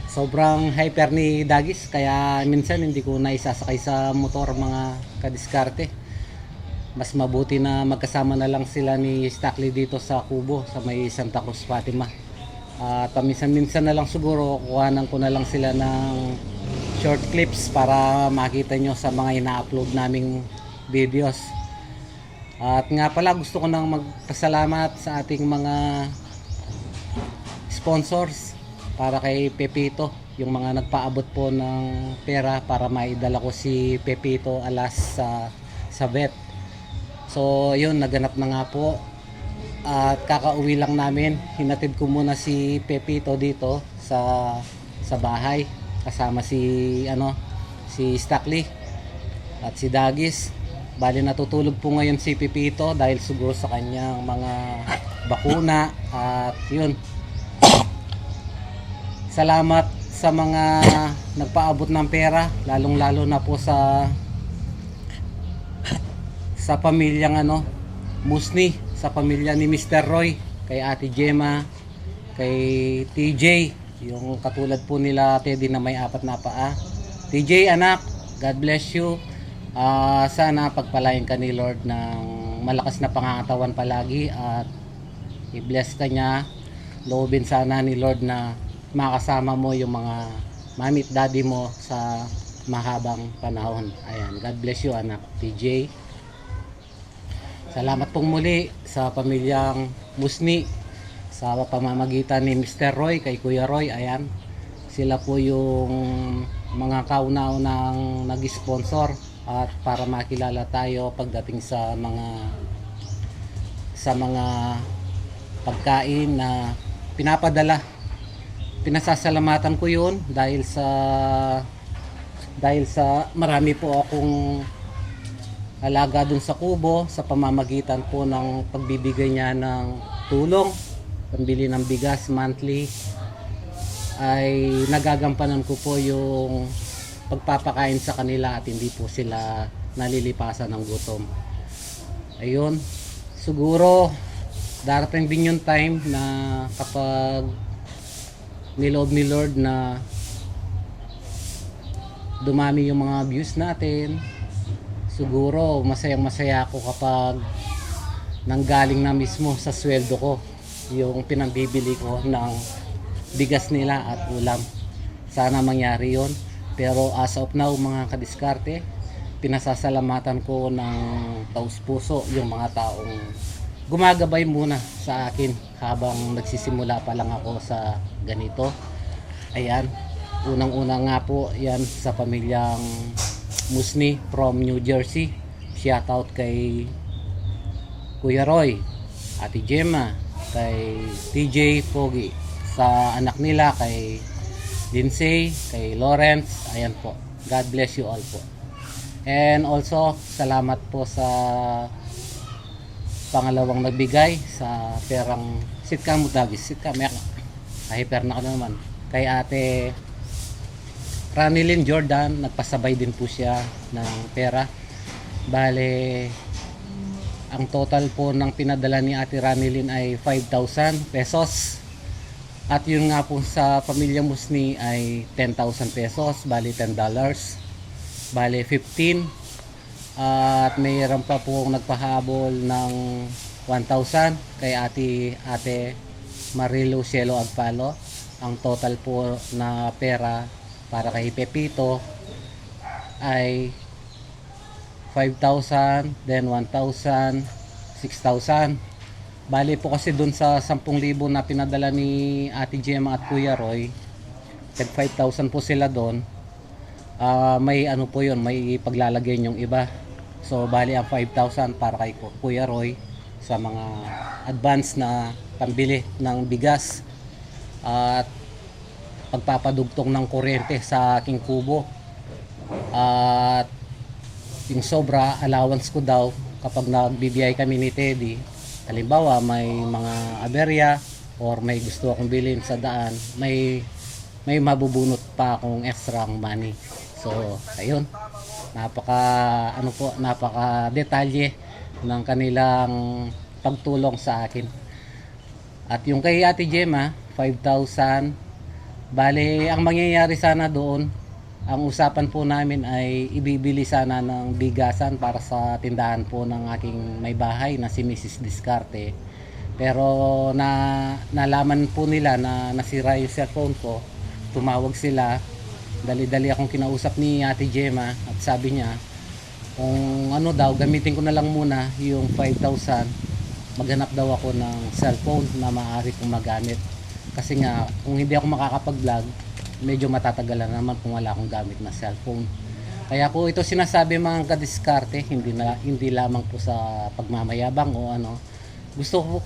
Sobrang hyper ni Dagis kaya minsan hindi ko na isasakay sa motor mga kadiskarte. Mas mabuti na magkasama na lang sila ni Stackley dito sa Kubo sa may Santa Cruz Fatima. At minsan-minsan na lang siguro kuhanan ko na lang sila ng short clips para makita nyo sa mga ina-upload naming videos. At nga pala gusto ko nang magpasalamat sa ating mga sponsors para kay Pepito, yung mga nagpaabot po ng pera para maidala ko si Pepito alas sa vet. So yun, naganap na nga po at kakauwi lang namin. Hinatid ko muna si Pepito dito sa bahay kasama si Stackley at si Dagis. Bali natutulog po ngayon si Pepito dahil siguro sa kanyang mga bakuna. At yun, salamat sa mga nagpaabot ng pera, lalong lalo na po sa pamilyang Musni, sa pamilya ni Mr. Roy, kay Ate Gemma, kay TJ, yung katulad po nila Teddy na may 4 na paa. TJ anak, God bless you. Sana pagpalain ka ni Lord ng malakas na pangangatawan palagi at i-bless ka niya. Loobin sana ni Lord na makasama mo yung mga mami at daddy mo sa mahabang panahon. Ayan, God bless you anak TJ. Salamat pong muli sa pamilyang Musni sa pamamagitan ni Mr. Roy, kay Kuya Roy. Ayan, sila po yung mga kauna-unang nag-sponsor at para makilala tayo pagdating sa mga pagkain na pinapadala. Pinasasalamatan ko yun dahil sa marami po akong alaga dun sa Kubo sa pamamagitan po ng pagbibigay niya ng tulong, pambili ng bigas monthly, ay nagagampanan ko po yung pagpapakain sa kanila at hindi po sila nalilipasan ng gutom. Ayun, siguro darating din yung time na kapag niloob ni Lord na dumami yung mga views natin, siguro masayang masaya ako kapag nanggaling na mismo sa sweldo ko yung pinambibili ko ng bigas nila at ulam. Sana mangyari yon. Pero as of now mga kadiskarte, pinasasalamatan ko ng taus puso yung mga taong gumagabay muna sa akin habang nagsisimula pa lang ako sa ganito. Ayan, unang-una nga po yan sa pamilyang Musni from New Jersey. Shoutout kay Kuya Roy, Ate Gemma, kay TJ Pogi, sa anak nila kay Lindsay, kay Lawrence. Ayan po, God bless you all po. And also salamat po sa pangalawang nagbigay sa perang sitka mo Dagis, sitka meyak hyper na ka naman, kay Ate Ranilyn Jordan. Nagpasabay din po siya ng pera. Bale ang total po ng pinadala ni Ate Ranilyn ay 5,000 pesos. At yun nga po sa pamilya Musni ay 10,000 pesos, bali $10, bali 15. At mayroon pa po nagpahabol ng 1,000 kay Ate Marilu Cielo Agpalo. Ang total po na pera para kay Pepito ay 5,000, then 1,000, 6,000. Bali po kasi dun sa 10,000 na pinadala ni Ate Gemma at Kuya Roy, tag 5,000 po sila doon. May po yun, may paglalagay yung iba. So bali ang 5,000 para kay Kuya Roy sa mga advance na pambili ng bigas at pagpapadugtong ng kuryente sa aking kubo. At yung sobra allowance ko daw kapag nagbibiyay kami ni Teddy, halimbawa may mga aberya or may gusto akong bilhin sa daan, may mabubunot pa akong extra money. So ayun, napaka detalye ng kanilang pagtulong sa akin. At yung kay Ate Gemma, 5,000 Bale, ang mangyayari sana doon, ang usapan po namin ay ibibili sana ng bigasan para sa tindahan po ng aking may bahay na si Mrs. Discarte. Pero nalaman po nila na nasira yung cellphone ko. Tumawag sila. Dali-dali akong kinausap ni Ate Gemma at sabi niya kung ano daw, gamitin ko na lang muna yung 5,000. Maghanap daw ako ng cellphone na maaari kong magamit. Kasi nga, kung hindi ako makakapag-vlog, medyo matatagalan naman kung wala akong gamit na cellphone. Kaya po ito sinasabi mga kadiskarte, hindi lamang po sa pagmamayabang o ano. Gusto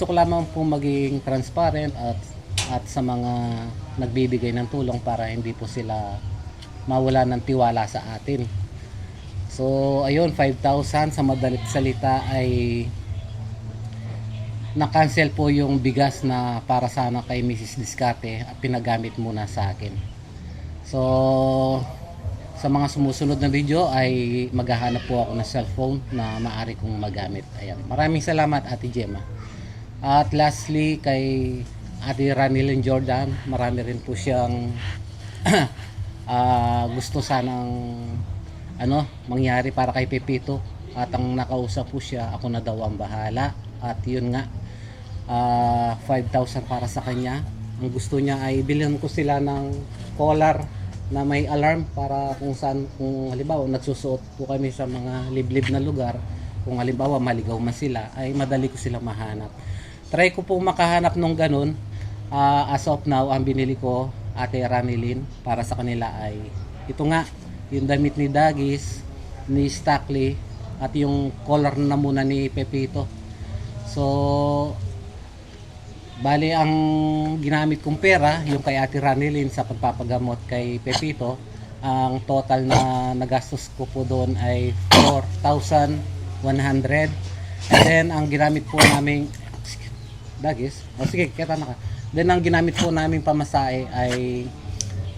ko lamang po maging transparent at sa mga nagbibigay ng tulong para hindi po sila mawala ng tiwala sa atin. So ayun, 5,000 sa madalit salita ay na-cancel po yung bigas na para sana kay Mrs. Discarte at pinagamit muna sa akin. So sa mga sumusunod na video ay maghahanap po ako ng cellphone na maaari kong magamit. Ayan. Maraming salamat Ate Gemma. At lastly kay Ate Ranilyn Jordan, marami rin po siyang gusto sanang mangyari para kay Pepito. At ang nakausap po siya, ako na daw ang bahala. At yun nga, 5,000 para sa kanya. Ang gusto niya ay bilhin ko sila ng collar na may alarm para kung halimbawa nagsusuot po kami sa mga liblib na lugar, kung halimbawa maligaw man sila, ay madali ko sila mahanap. Try ko po makahanap nung ganun. As of now, ang binili ko Ate Ranilyn para sa kanila ay ito nga, yung damit ni Dagis, ni Stackley, at yung collar na muna ni Pepito. So bali ang ginamit kong pera yung kay Ate Ranilyn sa pagpapagamot kay Pepito, ang total na nagastos ko po doon ay 4,100. And then ang ginamit po namin Dagis, sige, kita na ka. Then ang ginamit po namin pamasahe ay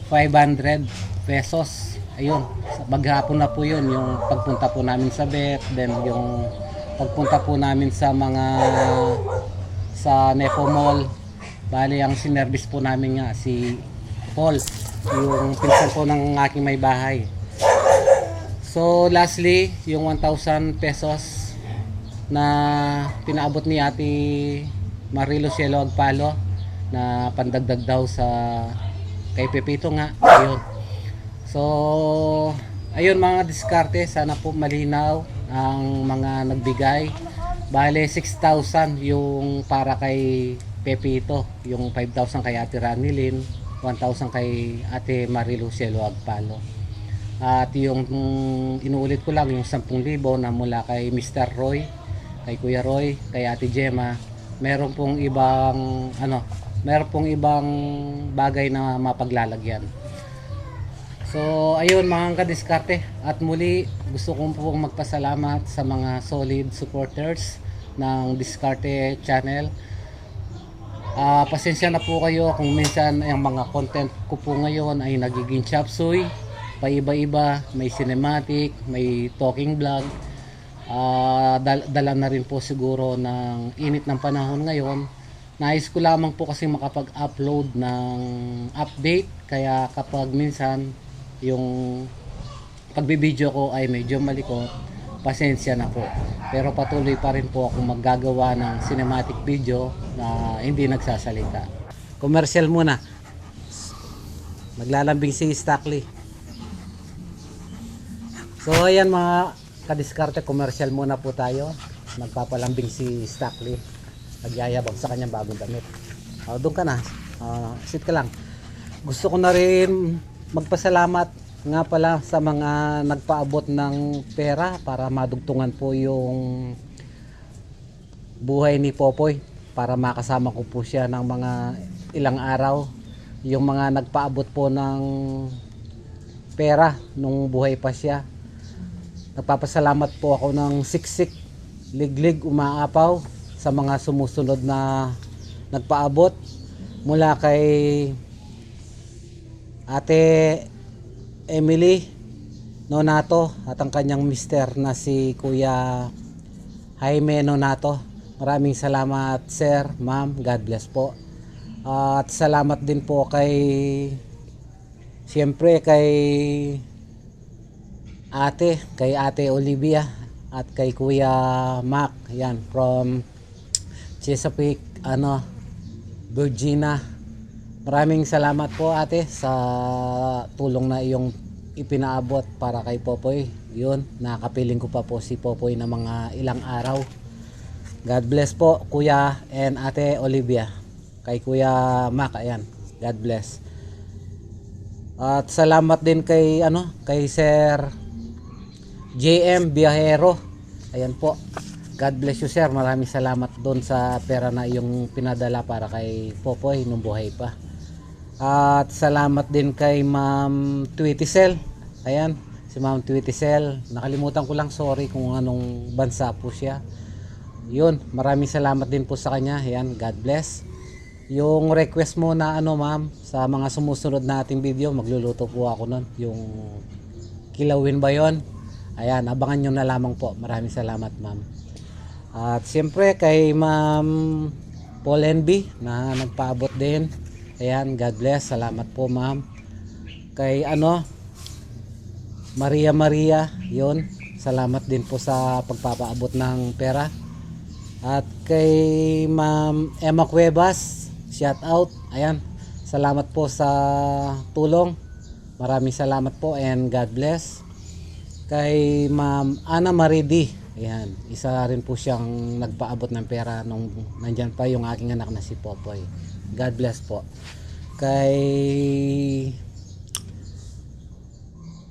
500 pesos. Ayun, maghapon na po yun yung pagpunta po namin sa vet, then yung pagpunta po namin sa Nepo Mall. Bali ang sinervice po namin nga si Paul, yung pinsan po ng aking may bahay. So lastly, yung 1,000 pesos na pinaabot ni Ate Marilo Cielo Agpalo na pandagdag daw sa kay Pepito nga. Ayun. So ayun mga diskarte, sana po malinaw ang mga nagbigay. Bale 6,000 yung para kay Pepito, yung 5,000 kay Ate Ranilyn, 1,000 kay Ate Marilu Cielo Agpalo. At yung inuulit ko lang yung 10,000 na mula kay Mr. Roy, kay Kuya Roy, kay Ate Gemma. Meron pong ibang bagay na mapaglalagyan. So ayun mga kadiskarte, at muli gusto kong pong magpasalamat sa mga solid supporters ng Diskarte channel. Pasensya na po kayo kung minsan ang mga content ko po ngayon ay nagiging chapsuy, paiba-iba, may cinematic, may talking vlog. Dala na rin po siguro ng init ng panahon ngayon. Nais ko lamang po kasi makapag-upload ng update, kaya kapag minsan yung pagbibideo ko ay medyo malikot, pasensya na po. Pero patuloy pa rin po ako maggagawa ng cinematic video na hindi nagsasalita. Commercial muna. Maglalambing si Stackley. So ayan mga kadiskarte, commercial muna po tayo. Magpapalambing si Stackley. Nagyayabag sa kanyang bagong damit. Doon ka na. Sit ka lang. Gusto ko na rin magpasalamat nga pala sa mga nagpaabot ng pera para madugtungan po yung buhay ni Popoy, para makasama ko po siya ng mga ilang araw. Yung mga nagpaabot po ng pera nung buhay pa siya, nagpapasalamat po ako ng siksik, liglig, umaapaw sa mga sumusunod na nagpaabot, mula kay Ate Emily Nonato at ang kanyang mister na si Kuya Jaime Nonato. Maraming salamat sir, ma'am, God bless po. At salamat din po siyempre kay Ate Olivia at kay Kuya Mac, yan, from Chesapeake, Virginia. Maraming salamat po, ate, sa tulong na iyong ipinaabot para kay Popoy. Yun, nakapiling ko pa po si Popoy na mga ilang araw. God bless po, Kuya and Ate Olivia. Kay Kuya Mac, ayan, God bless. At salamat din kay Sir JM Biahero. Ayan po. God bless you, sir. Maraming salamat doon sa pera na iyong pinadala para kay Popoy nung buhay pa. At salamat din kay Ma'am Tweeticel. Ayan, si Ma'am Tweeticel. Nakalimutan ko lang, sorry kung anong bansa po siya. Yun, maraming salamat din po sa kanya. Ayan, God bless. Yung request mo na ma'am, sa mga sumusunod nating video, magluluto po ako nun. Yung kilawin ba yon? Ayan, abangan nyo na lamang po. Maraming salamat, ma'am. At siyempre kay Ma'am Paul NB na nagpaabot din. Ayan, God bless. Salamat po, ma'am. Kay Maria, yun. Salamat din po sa pagpapaabot ng pera. At kay Ma'am Emma Cuevas, shout out. Ayan, salamat po sa tulong. Maraming salamat po and God bless. Kay Ma'am Ana Maridi, ayan, isa rin po siyang nagpaabot ng pera nung nandyan pa yung aking anak na si Popoy. God bless po. Kay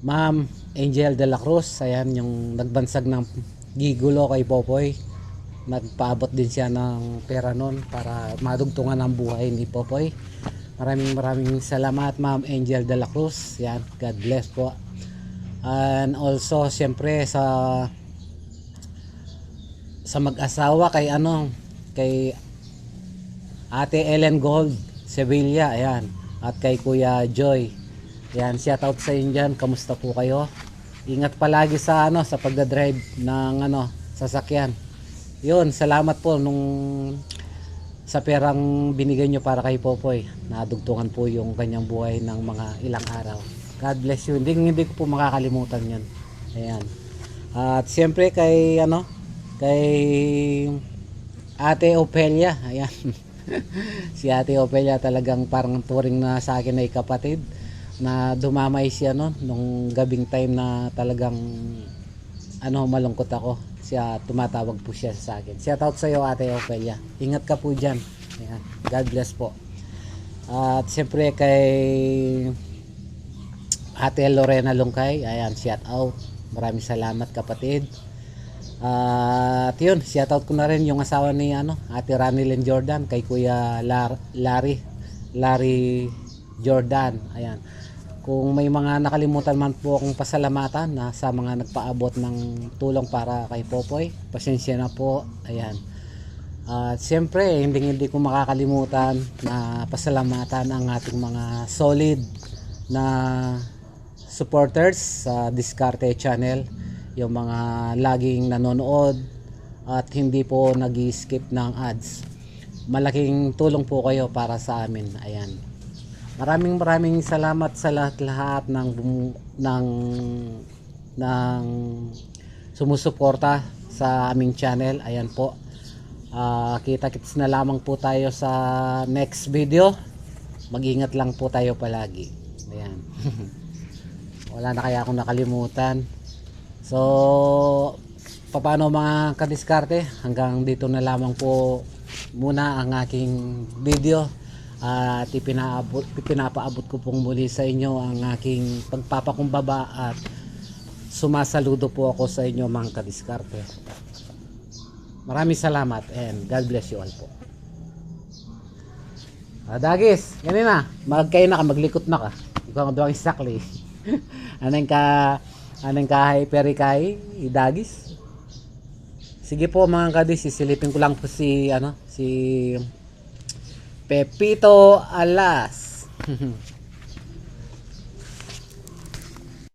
Ma'am Angel de la Cruz, ayan, yung nagbansag ng gigulo kay Popoy. Nagpaabot din siya ng pera nun para madugtungan ang buhay ni Popoy. Maraming salamat, Ma'am Angel de la Cruz. Yan, God bless po. And also siyempre sa mag-asawa kay Ate Ellen Gold Sevilla, ayan, at kay Kuya Joy. Ayan, shout out sa inyo dyan. Kamusta po kayo? Ingat palagi sa sa pagdadrive ng sasakyan. Yun, salamat po sa perang binigay nyo para kay Popoy. Nadugtungan po yung kanyang buhay ng mga ilang araw. God bless you. Hindi ko po makakalimutan yan. Ayan. At siyempre kay Ate Opelia. Ayan. Si Ate Opelia talagang parang turing na sa akin ay kapatid, na dumamay siya nung gabing time na talagang malungkot ako. Siya, tumatawag po siya sa akin. Shout out sa iyo, Ate Opelia. Ingat ka po dyan. Ayan. God bless po. At siyempre kay Ate Lorena Lungkay, ayan, shout out. Maraming salamat, kapatid. At yun, shout out ko na rin yung asawa ni Ate Ranilyn Jordan, kay Kuya Larry Jordan. Ayan. Kung may mga nakalimutan man po akong pasalamatan na sa mga nagpaabot ng tulong para kay Popoy, pasensya na po. Ayan. At siyempre, hindi ko makakalimutan na pasalamatan ang ating mga solid na supporters sa Diskarte Channel, yung mga laging nanonood at hindi po nag-skip ng ads. Malaking tulong po kayo para sa amin. Ayan. Maraming salamat sa lahat ng sumusuporta sa aming channel. Ayan po. Kita-kits na lamang po tayo sa next video. Mag-ingat lang po tayo palagi. Ayan. Wala na kaya akong nakalimutan. So, paano mga kadiskarte? Hanggang dito na lamang po muna ang aking video. At pinapaabot ko pong muli sa inyo ang aking pagpapakumbaba at sumasaludo po ako sa inyo, mga kadiskarte. Maraming salamat and God bless you all po. Dagis, ganun na. Magkayo na ka, maglikot na ka. Ikaw ang doang isakli. Anong ka perikay, idagis. Sige po mga kadis, sisilipin ko lang po si Pepito Alas.